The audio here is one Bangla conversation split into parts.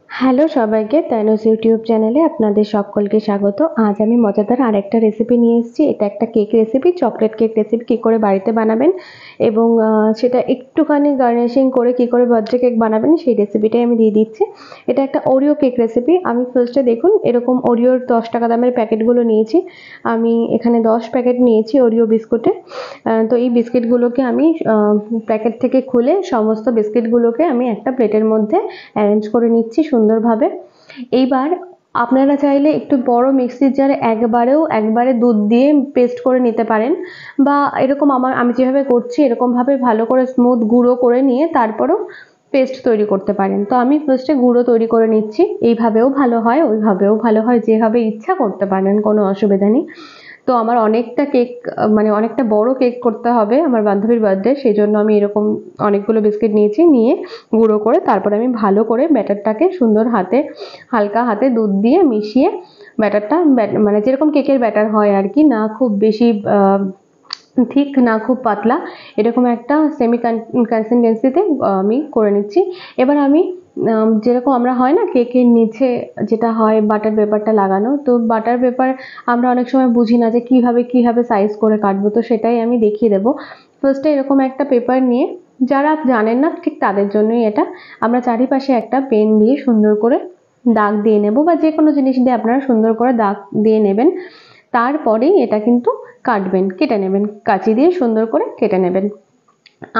হ্যালো সবাইকে, তানুজ ইউটিউব চ্যানেলে আপনাদের সকলকে স্বাগত। আজ আমি মজাদার আরেকটা রেসিপি নিয়ে এসেছি। এটা একটা cake recipe, chocolate cake recipe কী করে বাড়িতে বানাবেন এবং সেটা একটুখানি গার্নিশিং করে কী করে বার্থডে কেক বানাবেন সেই রেসিপিটাই আমি দিয়ে দিচ্ছি। এটা একটা ওরিও কেক রেসিপি। আমি ফার্স্টে দেখুন এরকম ওরিওর 10 টাকা দামের প্যাকেটগুলো নিয়েছি। আমি এখানে 10 প্যাকেট নিয়েছি ওরিও বিস্কুটের। তো এই বিস্কিটগুলোকে আমি প্যাকেট থেকে খুলে সমস্ত বিস্কিটগুলোকে আমি একটা প্লেটের মধ্যে অ্যারেঞ্জ করে নিচ্ছি সুন্দরভাবে। এইবার আপনারা চাইলে একটু বড় মিক্সির জারে একবারে দুধ দিয়ে পেস্ট করে নিতে পারেন, বা এরকম আমি যেভাবে করছি এরকমভাবে ভালো করে স্মুথ গুঁড়ো করে নিয়ে তারপরও পেস্ট তৈরি করতে পারেন। তো আমি ফার্স্টে গুঁড়ো তৈরি করে নিচ্ছি। এইভাবেও ভালো হয়, ওইভাবেও ভালো হয়, যেভাবে ইচ্ছা করতে পারেন, কোনো অসুবিধা নেই। তো আমার অনেকটা কেক, মানে অনেকটা বড় কেক করতে হবে আমার বান্ধবীর বার্থডে, সেই জন্য আমি এরকম অনেকগুলো বিস্কিট নিয়েছি, নিয়ে গুঁড়ো করে তারপরে আমি ভালো করে ব্যাটারটাকে সুন্দর হালকা হাতে দুধ দিয়ে মিশিয়ে ব্যাটারটা মানে যেরকম কেকের ব্যাটার হয় আর কি, না খুব বেশি ঠিক না খুব পাতলা, এরকম একটা সেমি কনসিস্টেন্সিতে আমি করে নিচ্ছি। এবার আমি যেরকম আমরা হয় না কেকের নিচে যেটা হয় বাটার পেপারটা লাগানো, তো বাটার পেপার আমরা অনেক সময় বুঝি না যে কিভাবে সাইজ করে কাটবো, তো সেটাই আমি দেখিয়ে দেবো। ফার্স্টে এরকম একটা পেপার নিয়ে, যারা জানেন না ঠিক তাদের জন্যই এটা, আমরা চারিপাশে একটা পেন দিয়ে সুন্দর করে দাগ দিয়ে নেব, বা যে কোনো জিনিস দিয়ে আপনারা সুন্দর করে দাগ দিয়ে নেবেন। তারপরেই এটা কিন্তু কেটে নেবেন, কাঁচি দিয়ে সুন্দর করে কেটে নেবেন।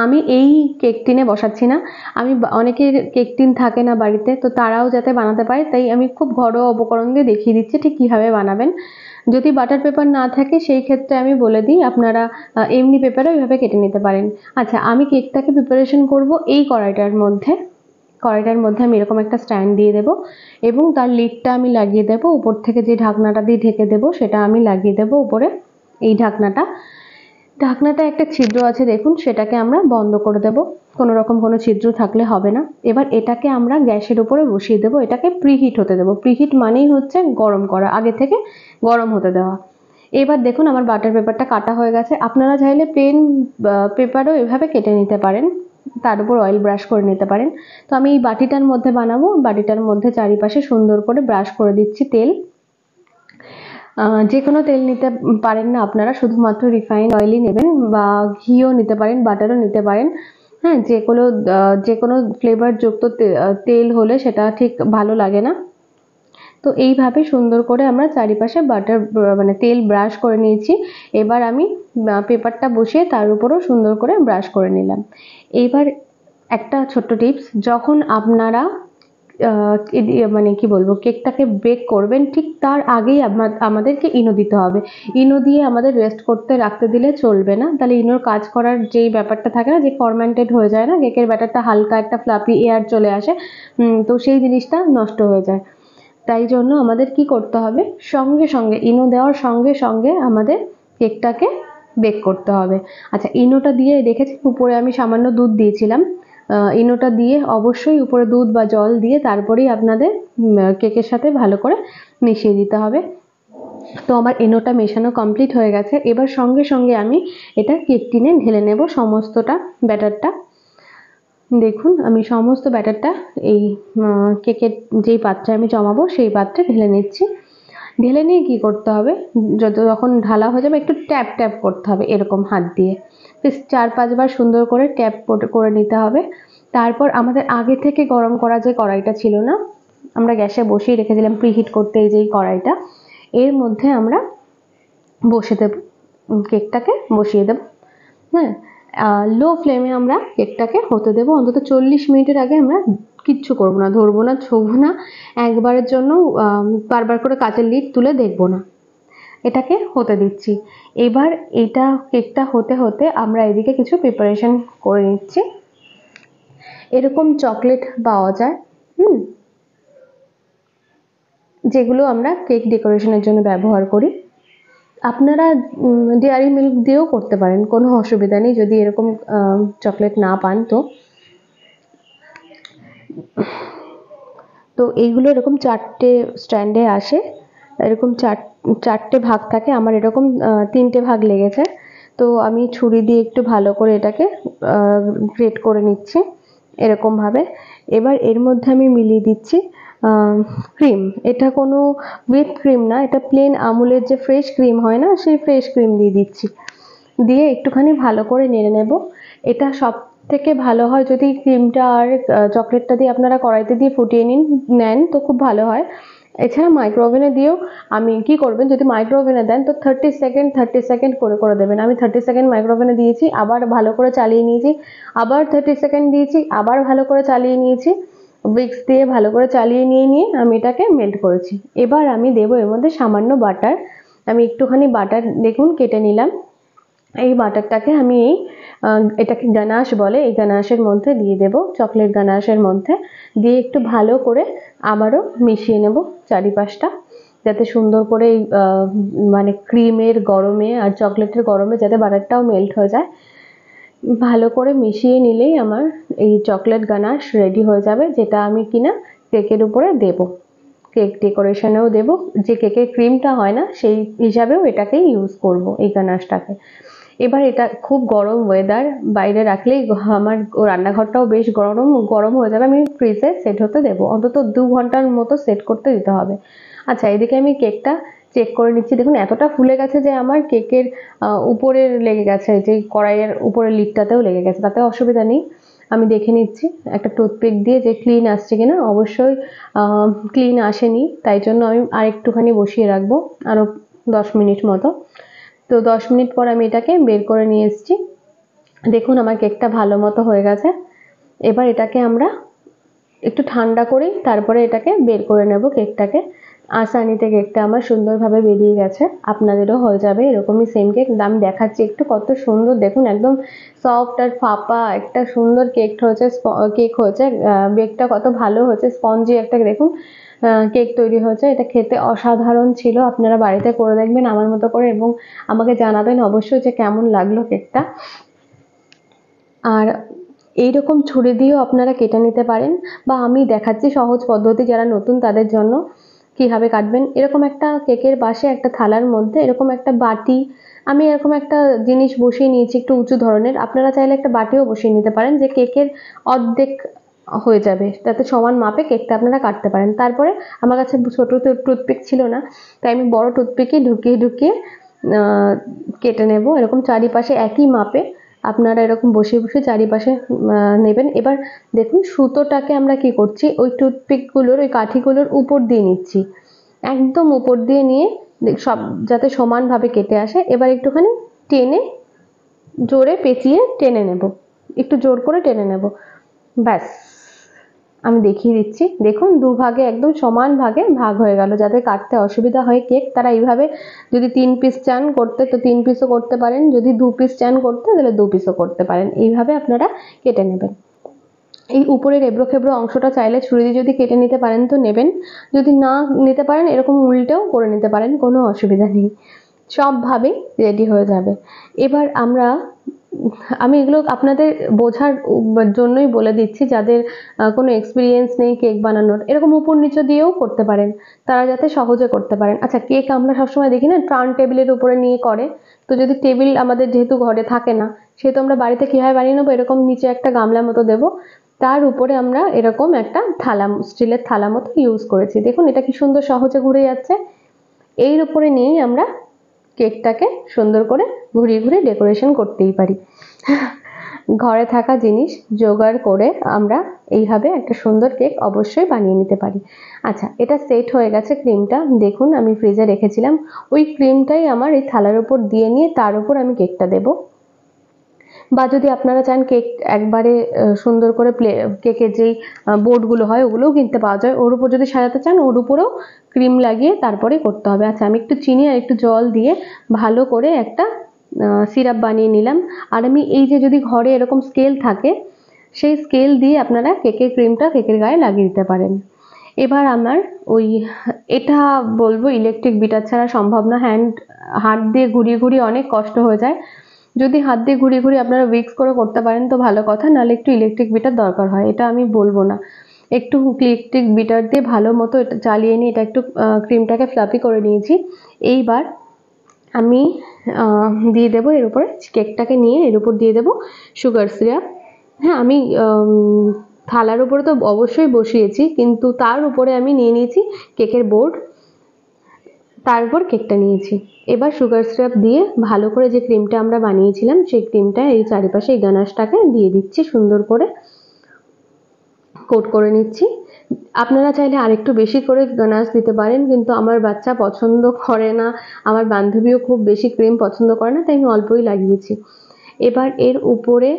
আমি এই কেক টিনে বসাচ্ছি না, আমি অনেকের কেক টিন থাকে না বাড়িতে, তো তারাও যাতে বানাতে পারে তাই আমি খুব ঘরোয়া উপকরণ দিয়ে দেখিয়ে দিচ্ছি ঠিক কীভাবে বানাবেন। যদি বাটার পেপার না থাকে সেই ক্ষেত্রে আমি বলে দিই আপনারা এমনি পেপারও এইভাবে কেটে নিতে পারেন। আচ্ছা, আমি কেকটাকে প্রিপারেশন করব এই কড়াইটার মধ্যে আমি এরকম একটা স্ট্যান্ড দিয়ে দেবো এবং তার লিডটা আমি লাগিয়ে দেবো। উপর থেকে যে ঢাকনাটা দিয়ে ঢেকে দেবো সেটা আমি লাগিয়ে দেবো উপরে। এই ঢাকনাটা একটা ছিদ্র আছে দেখুন, সেটাকে আমরা বন্ধ করে দেব। কোনো ছিদ্র থাকলে হবে না। এবার এটাকে আমরা গ্যাসের উপরে বসিয়ে দেবো, এটাকে প্রিহিট হতে দেবো। প্রিহিট মানেই হচ্ছে গরম করা, আগে থেকে গরম হতে দেওয়া। এবার দেখুন আমার বাটার পেপারটা কাটা হয়ে গেছে। আপনারা চাইলে প্লেন পেপারও এভাবে কেটে নিতে পারেন, তার উপর অয়েল ব্রাশ করে নিতে পারেন। তো আমি এই বাটিটার মধ্যে বানাবো, বাটিটার মধ্যে চারিপাশে সুন্দর করে ব্রাশ করে দিচ্ছি তেল। যে কোনো তেল নিতে পারেন না আপনারা, শুধুমাত্র রিফাইন্ড অয়েলই নেবেন, বা ঘিও নিতে পারেন, বাটারও নিতে পারেন। হ্যাঁ, যে কোনো ফ্লেভারযুক্ত তেল হলে সেটা ঠিক ভালো লাগে না। তো এইভাবে সুন্দর করে আমরা চারিপাশে মানে তেল ব্রাশ করে নিয়েছি। এবার আমি পেপারটা বসিয়ে তার উপরও সুন্দর করে ব্রাশ করে নিলাম। এইবার একটা ছোট্ট টিপস, যখন আপনারা মানে কি বলবো কেকটাকে বেক করবেন ঠিক তার আগেই আমাদেরকে ইনো দিতে হবে। ইনো দিয়ে আমাদের রেস্ট করতে রাখতে দিলে চলবে না, তাহলে ইনোর কাজ করার যেই ব্যাপারটা থাকে না, যে ফরমেন্টেড হয়ে যায় না কেকের ব্যাটারটা, হালকা একটা ফ্লাফি এয়ার চলে আসে, তো সেই জিনিসটা নষ্ট হয়ে যায়। তাই জন্য আমাদের কি করতে হবে, সঙ্গে সঙ্গে ইনো দেওয়ার সঙ্গে সঙ্গে আমাদের কেকটাকে বেক করতে হবে। আচ্ছা, ইনোটা দিয়ে দেখেছি উপরে আমি সামান্য দুধ দিয়েছিলাম। ইনোটা দিয়ে অবশ্যই উপরে দুধ বা জল দিয়ে তারপরেই আপনাদের কেকের সাথে ভালো করে মিশিয়ে দিতে হবে। তো আমার ইনোটা মেশানো কমপ্লিট হয়ে গেছে। এবার সঙ্গে সঙ্গে আমি এটা কেক টিনে ঢেলে নেব সমস্তটা ব্যাটারটা। দেখুন আমি সমস্ত ব্যাটারটা এই কেকের যেই পাত্রে আমি জমাবো সেই পাত্রে ঢেলে নিচ্ছি। ঢেলে নিয়ে কী করতে হবে, যখন ঢালা হয়ে যাবে একটু ট্যাপ ট্যাপ করতে হবে এরকম হাত দিয়ে, বেশ 4-5 বার সুন্দর করে ট্যাপ করে নিতে হবে। তারপর আমাদের আগে থেকে গরম করা যে কড়াইটা ছিল না, আমরা গ্যাসে বসিয়ে রেখেছিলাম প্রিহিট করতে, এই যে কড়াইটা, এর মধ্যে আমরা কেকটাকে বসিয়ে দেব। হ্যাঁ, লো ফ্লেমে আমরা কেকটাকে হতে দেবো অন্তত 40 মিনিটের আগে। আমরা কিচ্ছু করবো না, ধরবো না, ছোঁবো না, একবারের জন্য বারবার করে কাচের লিড তুলে দেখবো না, এটাকে হতে দিচ্ছি। এবার কেকটা হতে হতে আমরা এদিকে কিছু প্রিপারেশন করে নিচ্ছি। এরকম চকলেট পাওয়া যায়, যেগুলো আমরা কেক ডেকোরেশনের জন্য ব্যবহার করি। আপনারা ডেয়ারি মিল্ক দিয়েও করতে পারেন, কোনো অসুবিধা নেই যদি এরকম চকলেট না পান। তো এইগুলো এরকম 4টে স্ট্যান্ডে আসে, এরকম চারটে ভাগ থাকে। আমার এরকম 3টে ভাগ লেগেছে, তো আমি ছুরি দিয়ে একটু ভালো করে এটাকে গ্রেট করে নিচ্ছি এরকমভাবে। এবার এর মধ্যে আমি মিলিয়ে দিচ্ছি ক্রিম, এটা কোনো হুইপ ক্রিম না, এটা প্লেন আমুলের যে ফ্রেশ ক্রিম হয় না, সেই ফ্রেশ ক্রিম দিয়ে দিচ্ছি। দিয়ে একটুখানি ভালো করে নেড়ে নেব। এটা সব থেকে ভালো হয় যদি ক্রিমটা আর চকলেটটা দিয়ে আপনারা কড়াইতে দিয়ে ফুটিয়ে নেন তো খুব ভালো হয়। এছাড়া মাইক্রো ওভেনে দিয়েও আমি কি করবেন, যদি মাইক্রো ওভেনে দেন তো 30 সেকেন্ড করে দেবেন। আমি 30 সেকেন্ড মাইক্রো ওভেনে দিয়েছি, আবার ভালো করে চালিয়ে নিয়েছি, আবার 30 সেকেন্ড দিয়েছি, আবার ভালো করে চালিয়ে নিয়েছি। উইক্স দিয়ে ভালো করে চালিয়ে নিয়ে আমি এটাকে মেল্ট করেছি। এবার আমি দেবো এর মধ্যে সামান্য বাটার। আমি একটুখানি বাটার দেখুন কেটে নিলাম। এই বাটারটাকে আমি এটাকে গানাশ বলে, এই গানাশের মধ্যে দিয়ে দেব, চকলেট গানাশের মধ্যে দিয়ে একটু ভালো করে আবারও মিশিয়ে নেব চারিপাশটা, যাতে সুন্দর করে মানে ক্রিমের গরমে আর চকলেটের গরমে যাতে বাটারটাও মেল্ট হয়ে যায়। ভালো করে মিশিয়ে নিলেই আমার এই চকলেট গানাশ রেডি হয়ে যাবে, যেটা আমি কিনা কেকের উপরে দেব, কেক ডেকোরেশনেও দেব। যে কেকের ক্রিমটা হয় না সেই হিসাবেও এটাকেই ইউজ করব, এই গানাশটাকে। এবার এটা খুব গরম ওয়েদার, বাইরে রাখলেই আমার রান্নাঘরটাও বেশ গরম হয়ে যাবে। আমি ফ্রিজে সেট হতে দেবো, অন্তত 2 ঘন্টার মতো সেট করতে দিতে হবে। আচ্ছা, এদিকে আমি কেকটা চেক করে নিচ্ছি। দেখুন এতটা ফুলে গেছে যে আমার কেকের উপরে লেগে গেছে, যে কড়াইয়ের উপরের লিডটাতেও লেগে গেছে, তাতে অসুবিধা নেই। আমি দেখে নিচ্ছি একটা টুথপিক দিয়ে যে ক্লিন আসছে কিনা। অবশ্যই ক্লিন আসেনি, তাই জন্য আমি আর একটুখানি বসিয়ে রাখবো, আরও 10 মিনিট মতো। তো 10 মিনিট পর আমি এটাকে বের করে নিয়ে এসেছি। দেখুন আমার কেকটা ভালো মতো হয়ে গেছে। এবার এটাকে আমরা একটু ঠান্ডা করি, তারপরে এটাকে বের করে নেব কেকটাকে। আসানিতে কেকটা আমার সুন্দরভাবে বেরিয়ে গেছে, আপনাদেরও হয়ে যাবে এরকমই সেম কেক। আমি দেখাচ্ছি একটু, কত সুন্দর দেখুন, একদম সফট আর ফাঁপা একটা সুন্দর কেক হয়েছে। বেকটা কত ভালো হয়েছে, স্পঞ্জি একটা দেখুন কেক তৈরি হয়েছে। এটা খেতে অসাধারণ ছিল, আপনারা বাড়িতে করে দেখবেন আমার মতো করে এবং আমাকে জানাবেন অবশ্যই যে কেমন লাগলো কেকটা। আর এইরকম ছুরি দিয়েও আপনারা কেটে নিতে পারেন, বা আমি দেখাচ্ছি সহজ পদ্ধতি যারা নতুন তাদের জন্য কীভাবে কাটবেন। এরকম একটা কেকের পাশে একটা থালার মধ্যে এরকম একটা বাটি, আমি এরকম একটা জিনিস বসিয়ে নিয়েছি একটু উঁচু ধরনের। আপনারা চাইলে একটা বাটিও বসিয়ে নিতে পারেন, যে কেকের অর্ধেক হয়ে যাবে, তাতে সমান মাপে কেকটা আপনারা কাটতে পারেন। তারপরে আমার কাছে ছোটো টুথপিক ছিল না, তাই আমি বড় টুথপিকে ঢুকিয়ে কেটে নেব। এরকম চারিপাশে একই মাপে আপনারা এরকম বসিয়ে চারিপাশে নেবেন। এবার দেখুন সুতোটাকে আমরা কি করছি, ওই টুথপিকগুলোর ওই কাঠিগুলোর উপর দিয়ে নিচ্ছি, একদম উপর দিয়ে নিয়ে সব যাতে সমানভাবে কেটে আসে। এবার একটুখানি টেনে, জোরে পেঁচিয়ে টেনে নেব, একটু জোর করে টেনে নেব, ব্যাস। আমি দেখিয়ে দিচ্ছি, দেখুন দুভাগে একদম সমান ভাগে ভাগ হয়ে গেল। যাদের কাটতে অসুবিধা হয় কেক, তারা এইভাবে যদি 3 পিস চান করতে তো 3 পিসও করতে পারেন, যদি 2 পিস চান করতে তাহলে 2 পিসও করতে পারেন। এইভাবে আপনারা কেটে নেবেন। এই উপরের এবড়ো খেবড়ো অংশটা চাইলে ছুরি দিয়ে যদি কেটে নিতে পারেন তো নেবেন, যদি না নিতে পারেন এরকম উল্টেও করে নিতে পারেন, কোনো অসুবিধা নেই। সবভাবেই রেডি হয়ে যাবে। এবার আমি এগুলো আপনাদের বোঝার জন্যই বলে দিচ্ছি, যাদের কোনো এক্সপিরিয়েন্স নেই কেক বানানোর, এরকম উপর নিচে দিয়েও করতে পারেন, তারা যাতে সহজে করতে পারেন। আচ্ছা, কেক আমরা সবসময় দেখি না টার্ন টেবিলের উপরে নিয়ে করে, তো যদি টেবিল আমাদের যেহেতু ঘরে থাকে না, সেহেতু আমরা বাড়িতে কীভাবে বানিয়ে নেবো, এরকম নিচে একটা গামলা মতো দেবো, তার উপরে আমরা এরকম একটা থালা, স্টিলের থালা মতো ইউজ করেছি। দেখুন এটা কি সুন্দর সহজে ঘুরে যাচ্ছে। এর উপরে নিয়েই আমরা কেকটাকে সুন্দর করে ঘুরিয়ে ডেকোরেশন করতেই পারি। ঘরে থাকা জিনিস জোগাড় করে আমরা এইভাবে একটা সুন্দর কেক অবশ্যই বানিয়ে নিতে পারি। আচ্ছা, এটা সেট হয়ে গেছে ক্রিমটা, দেখুন আমি ফ্রিজে রেখেছিলাম, ওই ক্রিমটাই আমার এই থালার উপর দিয়ে নিয়ে তার উপর আমি কেকটা দেবো। বা যদি আপনারা চান কেক একবারে সুন্দর করে কেকের যেই বোর্ডগুলো হয় ওগুলোও কিনতে পাওয়া যায়, ওর উপর যদি সাজাতে চান ওর উপরেও ক্রিম লাগিয়ে তারপরে করতে হবে। আচ্ছা, আমি একটু চিনি আর একটু জল দিয়ে ভালো করে একটা সিরাপ বানিয়ে নিলাম। আর আমি এই যে যদি ঘরে এরকম স্কেল থাকে, সেই স্কেল দিয়ে আপনারা কেকের ক্রিমটা কেকের গায়ে লাগিয়ে দিতে পারেন। এবার আমার এটা বলবো ইলেকট্রিক বিটার ছাড়া সম্ভব না, হাত দিয়ে ঘুরিয়ে অনেক কষ্ট হয়ে যায়। যদি হাত দিয়ে ঘুরিয়ে আপনারা উইক্স করে করতে পারেন তো ভালো কথা, নাহলে একটু ইলেকট্রিক বিটার দরকার হয়, এটা আমি বলবো না। একটু ইলেকট্রিক বিটার দিয়ে ভালো মতো এটা চালিয়ে নিয়ে এটা একটু ক্রিমটাকে ফ্লাফি করে নিয়েছি। এইবার আমি দিয়ে দেবো এর উপরে, কেকটাকে নিয়ে এর উপর দিয়ে দেবো সুগার সিরাপ। হ্যাঁ, আমি থালার উপরে তো অবশ্যই বসিয়েছি, কিন্তু তার উপরে আমি নিয়ে নিয়েছি কেকের বোর্ড, তার উপর কেকটা নিয়েছি। এবার সুগার সিরাপ দিয়ে ভালো করে যে ক্রিমটা আমরা বানিয়েছিলাম সেই ক্রিমটা এই চারিপাশে এই গানাশটাকে দিয়ে দিচ্ছি, সুন্দর করে কোট করে নিচ্ছি। আপনারা চাইলে আরেকটু বেশি করে গানাশ দিতে পারেন, কিন্তু আমার বাচ্চা পছন্দ করে না, আমার বান্ধবীও খুব বেশি ক্রিম পছন্দ করে না, তাই আমি অল্পই লাগিয়েছি। এবার এর উপরে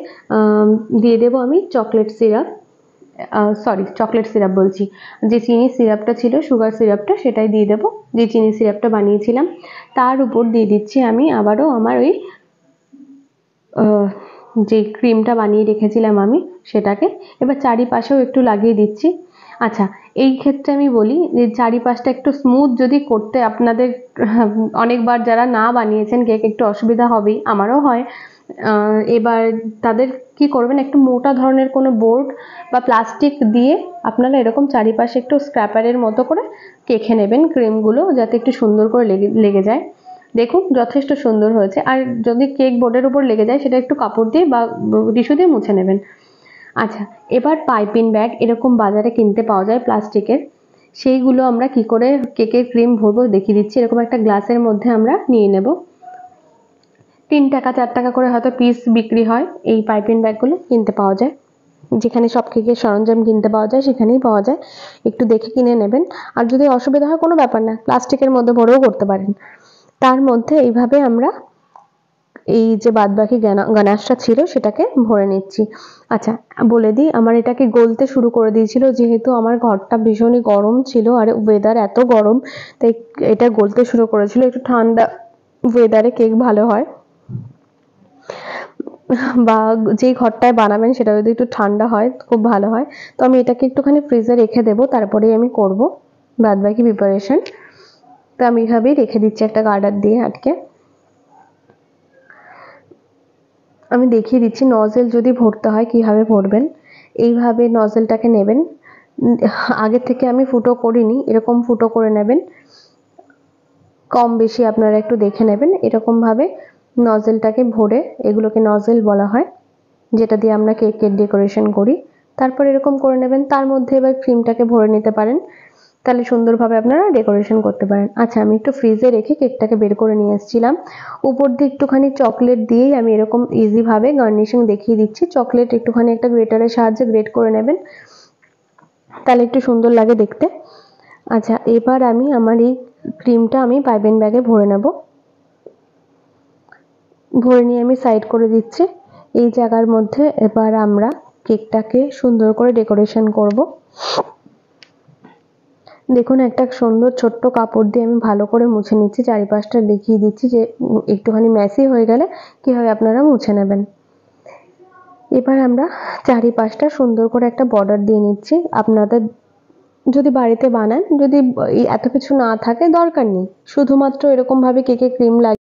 দিয়ে দেবো আমি চকলেট সিরাপ, চকলেট সিরাপ বলছি, যে চিনি সিরাপটা ছিল, সুগার সিরাপটা, সেটাই দিয়ে দেবো, যে চিনি সিরাপটা বানিয়েছিলাম। তার উপর দিয়ে দিচ্ছি আমি আবারও আমার ওই যে ক্রিমটা বানিয়ে রেখেছিলাম আমি সেটাকে। এবার চারিপাশেও একটু লাগিয়ে দিচ্ছি। আচ্ছা, এই ক্ষেত্রে আমি বলি যে চারিপাশটা একটু স্মুথ যদি করতে আপনাদের অনেকবার যারা না বানিয়েছেন কেক একটু অসুবিধা হবেই, আমারও হয়। এবার তাদের কি করবেন, একটু মোটা ধরনের কোনো বোর্ড বা প্লাস্টিক দিয়ে আপনারা এরকম চারিপাশে একটু স্ক্র্যাপারের মতো করে কেখে নেবেন ক্রিমগুলো, যাতে একটু সুন্দর করে লেগে যায়। দেখুন যথেষ্ট সুন্দর হয়েছে। আর যদি কেক বোর্ডের উপর লেগে যায় সেটা একটু কাপড় দিয়ে বা টিস্যু দিয়ে মুছে নেবেন। আচ্ছা, এবার পাইপিং ব্যাগ এরকম বাজারে কিনতে পাওয়া যায় প্লাস্টিকের, সেইগুলো আমরা কি করে কেকের ক্রিম ভরবো দেখিয়ে দিচ্ছি। এরকম একটা গ্লাসের মধ্যে আমরা নিয়ে নেব, 3 টাকা 4 টাকা করে হয়তো পিস বিক্রি হয়, এই পাইপিং ব্যাগগুলো কিনতে পাওয়া যায়, যেখানে সব কেকের সরঞ্জাম কিনতে পাওয়া যায় সেখানেই পাওয়া যায়, একটু দেখে কিনে নেবেন। আর যদি অসুবিধা হয় কোনো ব্যাপার না, প্লাস্টিকের মধ্যে ভরেও করতে পারেন। তার মধ্যে এইভাবে আমরা এই যে বাদবাকি গানাশটা ছিল সেটাকে ভরে নিচ্ছি। আচ্ছা, বলে দিই, আমার এটাকে গলতে শুরু করে দিয়েছিল, যেহেতু আমার ঘরটা ভীষণই গরম ছিল আর ওয়েদার এত গরম, তাই এটা গলতে শুরু করেছিল। একটু ঠান্ডা ওয়েদারে কেক ভালো হয়, বা যেই ঘরটায় বানাবেন সেটা যদি একটু ঠান্ডা হয় খুব ভালো হয়। তো আমি এটাকে একটুখানি ফ্রিজে রেখে দেবো, তারপরেই আমি করব বাদবাকি প্রিপারেশন। তো আমি এইভাবেই রেখে দিচ্ছি একটা গার্ডার দিয়ে আটকে। আমি দেখিয়ে দিচ্ছি নজেল যদি ভরতে হয় কিভাবে ভরবেন। এইভাবে নজেলটাকে নেবেন, আগে থেকে আমি ফুটো করিনি, এরকম ফুটো করে নেবেন, কম বেশি আপনারা একটু দেখে নেবেন। এরকমভাবে নজেলটাকে ভরে, এগুলোকে নজেল বলা হয়, যেটা দিয়ে আমরা কেকের ডেকোরেশন করি। তারপর এরকম করে নেবেন, তার মধ্যে এবার ক্রিমটাকে ভরে নিতে পারেন, তাহলে সুন্দরভাবে আপনারা ডেকোরেশন করতে পারেন। আচ্ছা, আমি একটু ফ্রিজে রেখে কেকটাকে বের করে নিয়ে এসেছিলাম। উপর দিয়ে একটুখানি চকলেট দিয়েই আমি এরকম ইজিভাবে গার্নিশিং দেখিয়ে দিচ্ছি। চকলেট একটুখানি একটা গ্রেটারের সাহায্যে গ্রেট করে নেবেন, তাহলে একটু সুন্দর লাগে দেখতে। আচ্ছা, এবার আমি আমার এই ক্রিমটা আমি পাইপিং ব্যাগে ভরে নেব। ভরে নিয়ে আমি সাইড করে দিচ্ছি। এই জায়গার মধ্যে এবার আমরা কেকটাকে সুন্দর করে ডেকোরেশন করব। দেখুন, একটা সুন্দর ছোট্ট কাপড় দিয়ে আমি ভালো করে মুছে নিচ্ছি, চারিপাশটা দেখিয়ে দিচ্ছি যে একটুখানি মেসি হয়ে গেলে কীভাবে আপনারা মুছে নেবেন। এবার আমরা চারিপাশটা সুন্দর করে একটা বর্ডার দিয়ে নিচ্ছি। আপনাদের যদি বাড়িতে বানান, যদি এত কিছু না থাকে দরকার নেই, শুধুমাত্র এরকমভাবে কেকে ক্রিম লাগিয়ে